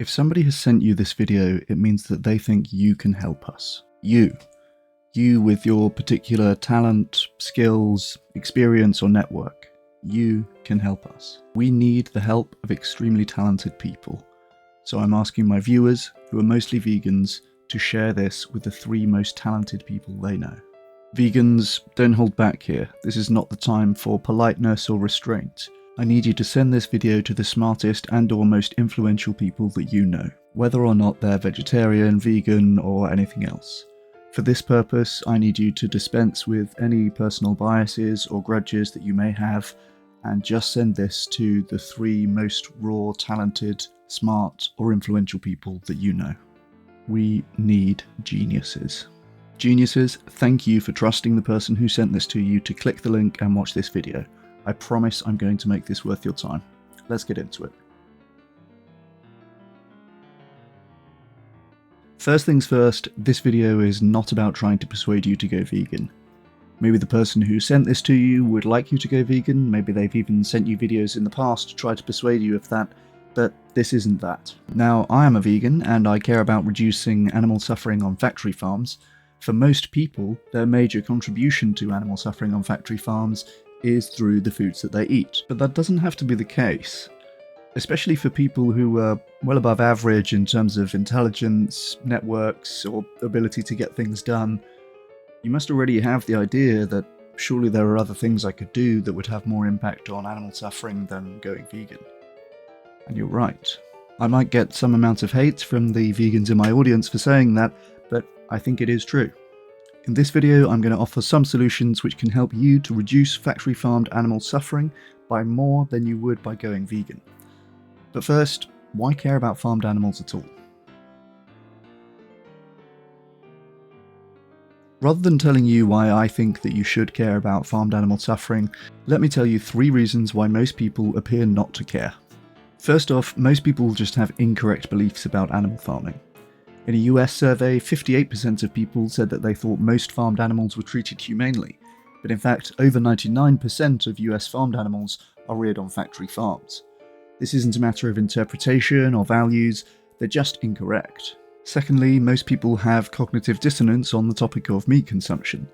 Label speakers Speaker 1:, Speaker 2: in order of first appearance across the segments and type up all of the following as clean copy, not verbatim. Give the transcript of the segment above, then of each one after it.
Speaker 1: If somebody has sent you this video, it means that they think you can help us. You with your particular talent, skills, experience or network. You can help us. We need the help of extremely talented people. So I'm asking my viewers, who are mostly vegans, to share this with the 3 most talented people they know. Vegans, don't hold back here. This is not the time for politeness or restraint. I need you to send this video to the smartest and/or most influential people that you know, whether or not they're vegetarian, vegan, or anything else. For this purpose, I need you to dispense with any personal biases or grudges that you may have, and just send this to the 3 most raw, talented, smart, or influential people that you know. We need geniuses. Geniuses, thank you for trusting the person who sent this to you to click the link and watch this video. I promise I'm going to make this worth your time. Let's get into it. First things first, this video is not about trying to persuade you to go vegan. Maybe the person who sent this to you would like you to go vegan, maybe they've even sent you videos in the past to try to persuade you of that, but this isn't that. Now, I am a vegan and I care about reducing animal suffering on factory farms. For most people, their major contribution to animal suffering on factory farms is through the foods that they eat. But that doesn't have to be the case. Especially for people who are well above average in terms of intelligence, networks, or ability to get things done, you must already have the idea that surely there are other things I could do that would have more impact on animal suffering than going vegan. And you're right. I might get some amount of hate from the vegans in my audience for saying that, but I think it is true. In this video, I'm going to offer some solutions which can help you to reduce factory-farmed animal suffering by more than you would by going vegan. But first, why care about farmed animals at all? Rather than telling you why I think that you should care about farmed animal suffering, let me tell you 3 reasons why most people appear not to care. First off, most people just have incorrect beliefs about animal farming. In a US survey, 58% of people said that they thought most farmed animals were treated humanely, but in fact, over 99% of US farmed animals are reared on factory farms. This isn't a matter of interpretation or values, they're just incorrect. Secondly, most people have cognitive dissonance on the topic of meat consumption.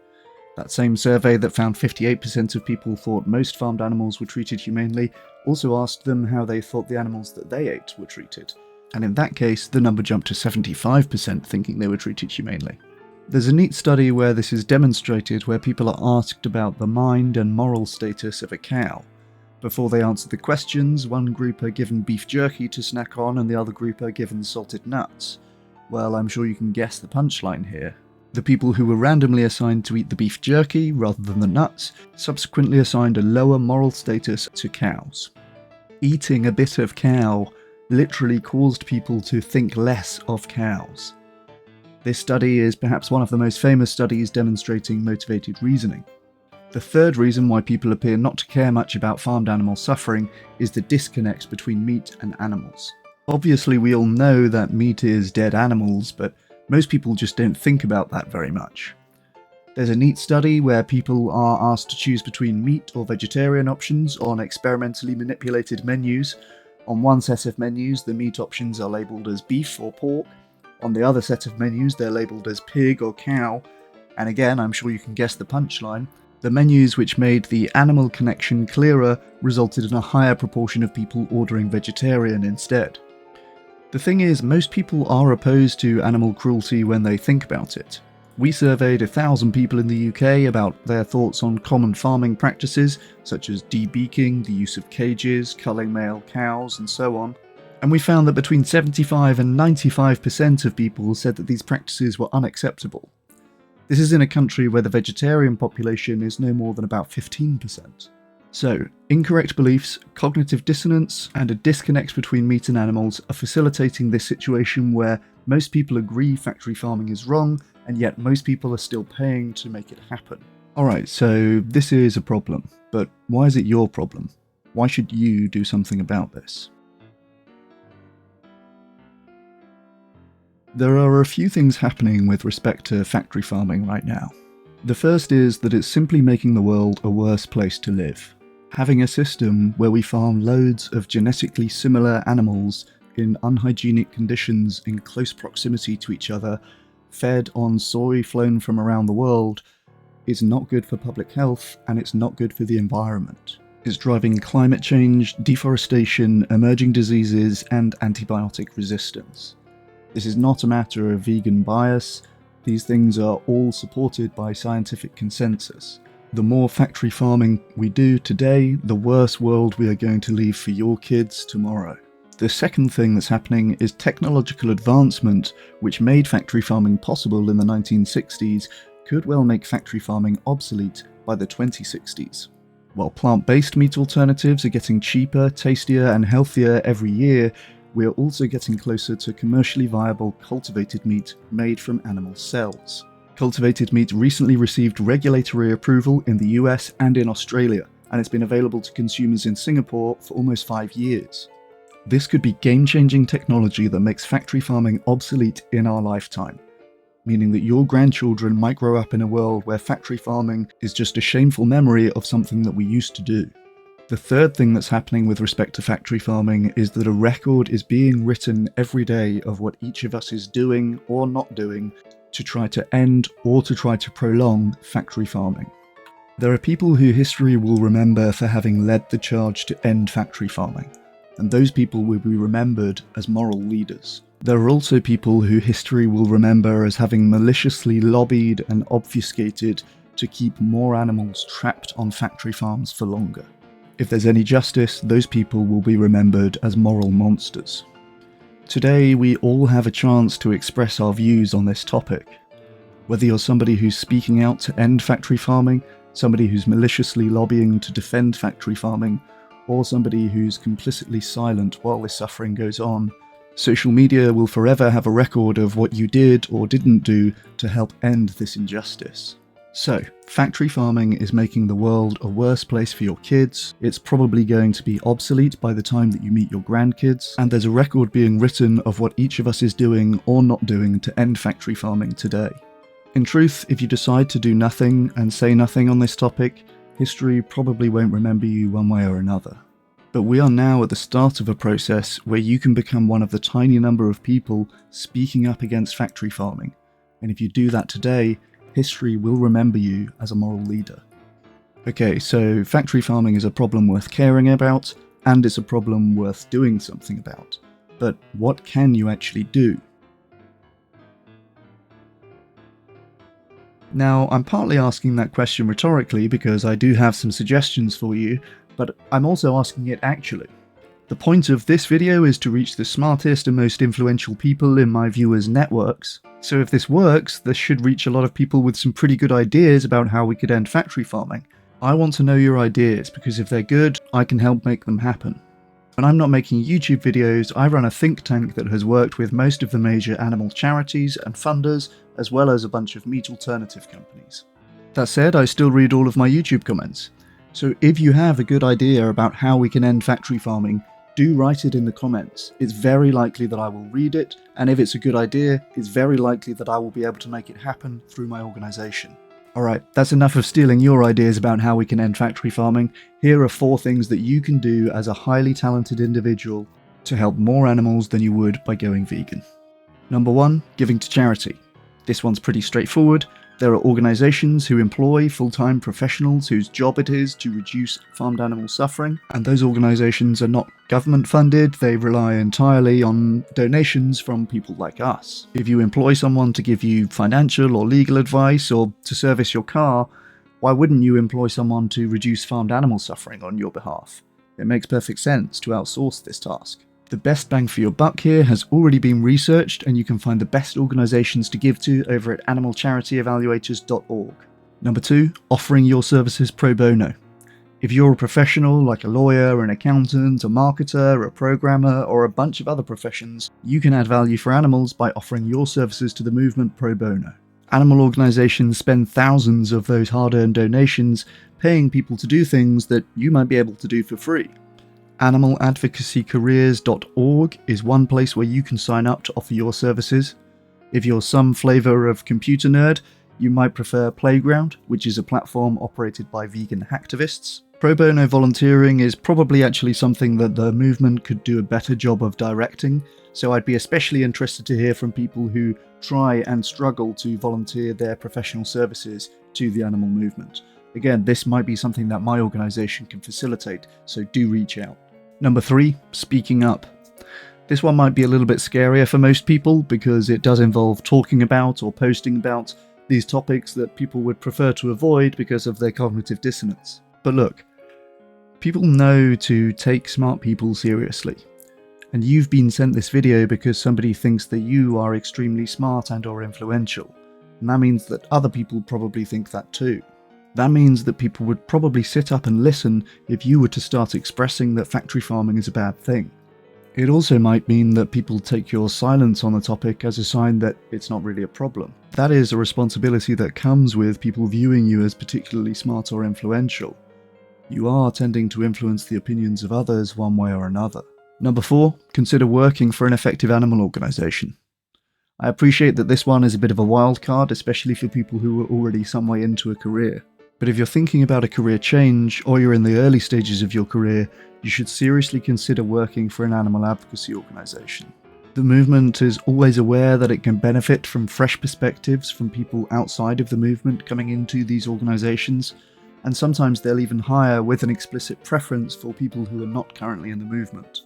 Speaker 1: That same survey that found 58% of people thought most farmed animals were treated humanely also asked them how they thought the animals that they ate were treated. And in that case, the number jumped to 75% thinking they were treated humanely. There's a neat study where this is demonstrated where people are asked about the mind and moral status of a cow. Before they answer the questions, one group are given beef jerky to snack on and the other group are given salted nuts. Well, I'm sure you can guess the punchline here. The people who were randomly assigned to eat the beef jerky rather than the nuts subsequently assigned a lower moral status to cows. Eating a bit of cow literally caused people to think less of cows. This study is perhaps one of the most famous studies demonstrating motivated reasoning. The third reason why people appear not to care much about farmed animal suffering is the disconnect between meat and animals. Obviously, we all know that meat is dead animals, but most people just don't think about that very much. There's a neat study where people are asked to choose between meat or vegetarian options on experimentally manipulated menus. On one set of menus, the meat options are labelled as beef or pork. On the other set of menus, they're labelled as pig or cow. And again, I'm sure you can guess the punchline. The menus which made the animal connection clearer resulted in a higher proportion of people ordering vegetarian instead. The thing is, most people are opposed to animal cruelty when they think about it. We surveyed 1,000 people in the UK about their thoughts on common farming practices, such as debeaking, the use of cages, culling male cows, and so on. And we found that between 75 and 95% of people said that these practices were unacceptable. This is in a country where the vegetarian population is no more than about 15%. So, incorrect beliefs, cognitive dissonance, and a disconnect between meat and animals are facilitating this situation where most people agree factory farming is wrong, and yet most people are still paying to make it happen. Alright, so this is a problem, but why is it your problem? Why should you do something about this? There are a few things happening with respect to factory farming right now. The first is that it's simply making the world a worse place to live. Having a system where we farm loads of genetically similar animals in unhygienic conditions in close proximity to each other, fed on soy flown from around the world, is not good for public health and it's not good for the environment. It's driving climate change, deforestation, emerging diseases, and antibiotic resistance. This is not a matter of vegan bias. These things are all supported by scientific consensus. The more factory farming we do today, the worse world we are going to leave for your kids tomorrow. The second thing that's happening is technological advancement, which made factory farming possible in the 1960s, could well make factory farming obsolete by the 2060s. While plant-based meat alternatives are getting cheaper, tastier, and healthier every year, we are also getting closer to commercially viable cultivated meat made from animal cells. Cultivated meat recently received regulatory approval in the US and in Australia, and it's been available to consumers in Singapore for almost 5 years. This could be game-changing technology that makes factory farming obsolete in our lifetime, meaning that your grandchildren might grow up in a world where factory farming is just a shameful memory of something that we used to do. The third thing that's happening with respect to factory farming is that a record is being written every day of what each of us is doing or not doing to try to end or to try to prolong factory farming. There are people who history will remember for having led the charge to end factory farming, and those people will be remembered as moral leaders. There are also people who history will remember as having maliciously lobbied and obfuscated to keep more animals trapped on factory farms for longer. If there's any justice, those people will be remembered as moral monsters. Today, we all have a chance to express our views on this topic. Whether you're somebody who's speaking out to end factory farming, somebody who's maliciously lobbying to defend factory farming, or somebody who's complicitly silent while this suffering goes on, social media will forever have a record of what you did or didn't do to help end this injustice. So, factory farming is making the world a worse place for your kids, it's probably going to be obsolete by the time that you meet your grandkids, and there's a record being written of what each of us is doing or not doing to end factory farming today. In truth, if you decide to do nothing and say nothing on this topic, history probably won't remember you one way or another. But we are now at the start of a process where you can become one of the tiny number of people speaking up against factory farming, and if you do that today, history will remember you as a moral leader. Okay, so factory farming is a problem worth caring about, and it's a problem worth doing something about. But what can you actually do? Now, I'm partly asking that question rhetorically because I do have some suggestions for you, but I'm also asking it actually. The point of this video is to reach the smartest and most influential people in my viewers' networks, so if this works, this should reach a lot of people with some pretty good ideas about how we could end factory farming. I want to know your ideas, because if they're good, I can help make them happen. When I'm not making YouTube videos, I run a think tank that has worked with most of the major animal charities and funders, as well as a bunch of meat alternative companies. That said, I still read all of my YouTube comments. So if you have a good idea about how we can end factory farming, do write it in the comments. It's very likely that I will read it, and if it's a good idea, it's very likely that I will be able to make it happen through my organisation. Alright, that's enough of stealing your ideas about how we can end factory farming. Here are 4 things that you can do as a highly talented individual to help more animals than you would by going vegan. Number 1, giving to charity. This one's pretty straightforward. There are organisations who employ full-time professionals whose job it is to reduce farmed animal suffering, and those organisations are not government-funded, they rely entirely on donations from people like us. If you employ someone to give you financial or legal advice or to service your car, why wouldn't you employ someone to reduce farmed animal suffering on your behalf? It makes perfect sense to outsource this task. The best bang for your buck here has already been researched, and you can find the best organisations to give to over at animalcharityevaluators.org. Number 2, offering your services pro bono. If you're a professional like a lawyer, an accountant, a marketer, a programmer, or a bunch of other professions, you can add value for animals by offering your services to the movement pro bono. Animal organisations spend thousands of those hard-earned donations paying people to do things that you might be able to do for free. Animaladvocacycareers.org is one place where you can sign up to offer your services. If you're some flavour of computer nerd, you might prefer Playground, which is a platform operated by vegan hacktivists. Pro bono volunteering is probably actually something that the movement could do a better job of directing, so I'd be especially interested to hear from people who try and struggle to volunteer their professional services to the animal movement. Again, this might be something that my organisation can facilitate, so do reach out. Number 3, speaking up. This one might be a little bit scarier for most people because it does involve talking about or posting about these topics that people would prefer to avoid because of their cognitive dissonance. But look, people know to take smart people seriously. And you've been sent this video because somebody thinks that you are extremely smart and or influential. And that means that other people probably think that too. That means that people would probably sit up and listen if you were to start expressing that factory farming is a bad thing. It also might mean that people take your silence on the topic as a sign that it's not really a problem. That is a responsibility that comes with people viewing you as particularly smart or influential. You are tending to influence the opinions of others one way or another. Number 4, consider working for an effective animal organisation. I appreciate that this one is a bit of a wild card, especially for people who are already some way into a career. But if you're thinking about a career change, or you're in the early stages of your career, you should seriously consider working for an animal advocacy organisation. The movement is always aware that it can benefit from fresh perspectives from people outside of the movement coming into these organisations, and sometimes they'll even hire with an explicit preference for people who are not currently in the movement.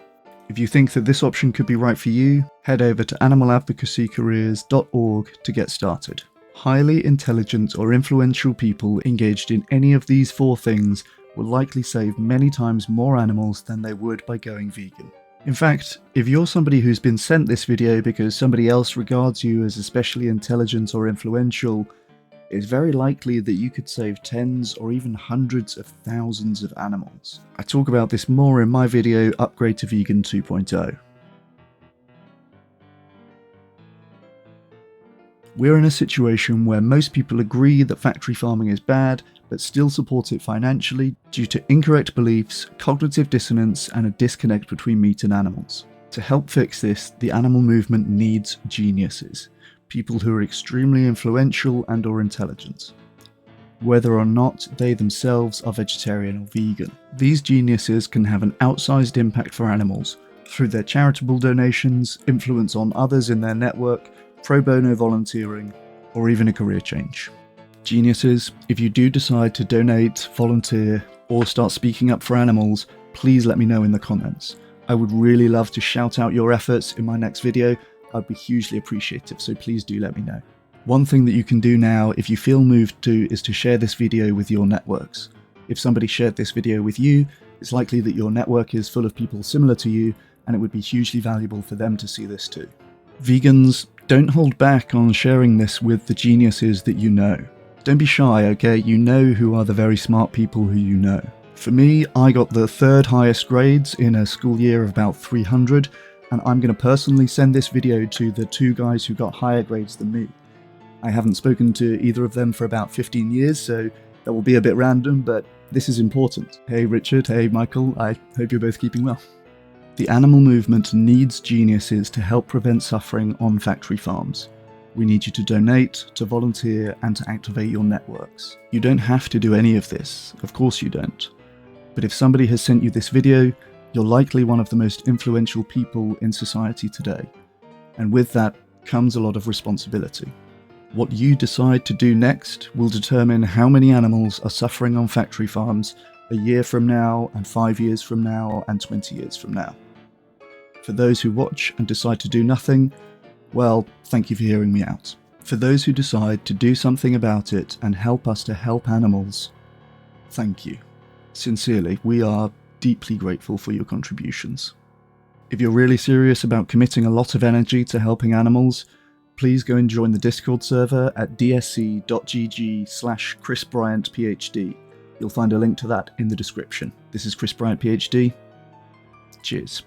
Speaker 1: If you think that this option could be right for you, head over to animaladvocacycareers.org to get started. Highly intelligent or influential people engaged in any of these 4 things will likely save many times more animals than they would by going vegan. In fact, if you're somebody who's been sent this video because somebody else regards you as especially intelligent or influential, it's very likely that you could save tens or even hundreds of thousands of animals. I talk about this more in my video Upgrade to Vegan 2.0. We're in a situation where most people agree that factory farming is bad, but still support it financially due to incorrect beliefs, cognitive dissonance, and a disconnect between meat and animals. To help fix this, the animal movement needs geniuses, people who are extremely influential and or intelligent, whether or not they themselves are vegetarian or vegan. These geniuses can have an outsized impact for animals through their charitable donations, influence on others in their network, pro bono volunteering, or even a career change. Geniuses, if you do decide to donate, volunteer, or start speaking up for animals, please let me know in the comments. I would really love to shout out your efforts in my next video. I'd be hugely appreciative, so please do let me know. One thing that you can do now, if you feel moved to, is to share this video with your networks. If somebody shared this video with you, it's likely that your network is full of people similar to you, and it would be hugely valuable for them to see this too. Vegans, don't hold back on sharing this with the geniuses that you know. Don't be shy, okay? You know who are the very smart people who you know. For me, I got the 3rd highest grades in a school year of about 300, and I'm going to personally send this video to the 2 guys who got higher grades than me. I haven't spoken to either of them for about 15 years, so that will be a bit random, but this is important. Hey Richard, hey Michael, I hope you're both keeping well. The animal movement needs geniuses to help prevent suffering on factory farms. We need you to donate, to volunteer, and to activate your networks. You don't have to do any of this, of course you don't. But if somebody has sent you this video, you're likely one of the most influential people in society today. And with that comes a lot of responsibility. What you decide to do next will determine how many animals are suffering on factory farms a year from now, and 5 years from now, and 20 years from now. For those who watch and decide to do nothing, well, thank you for hearing me out. For those who decide to do something about it and help us to help animals, thank you. Sincerely, we are deeply grateful for your contributions. If you're really serious about committing a lot of energy to helping animals, please go and join the Discord server at dsc.gg/ChrisBryantPhD. You'll find a link to that in the description. This is Chris Bryant PhD. Cheers.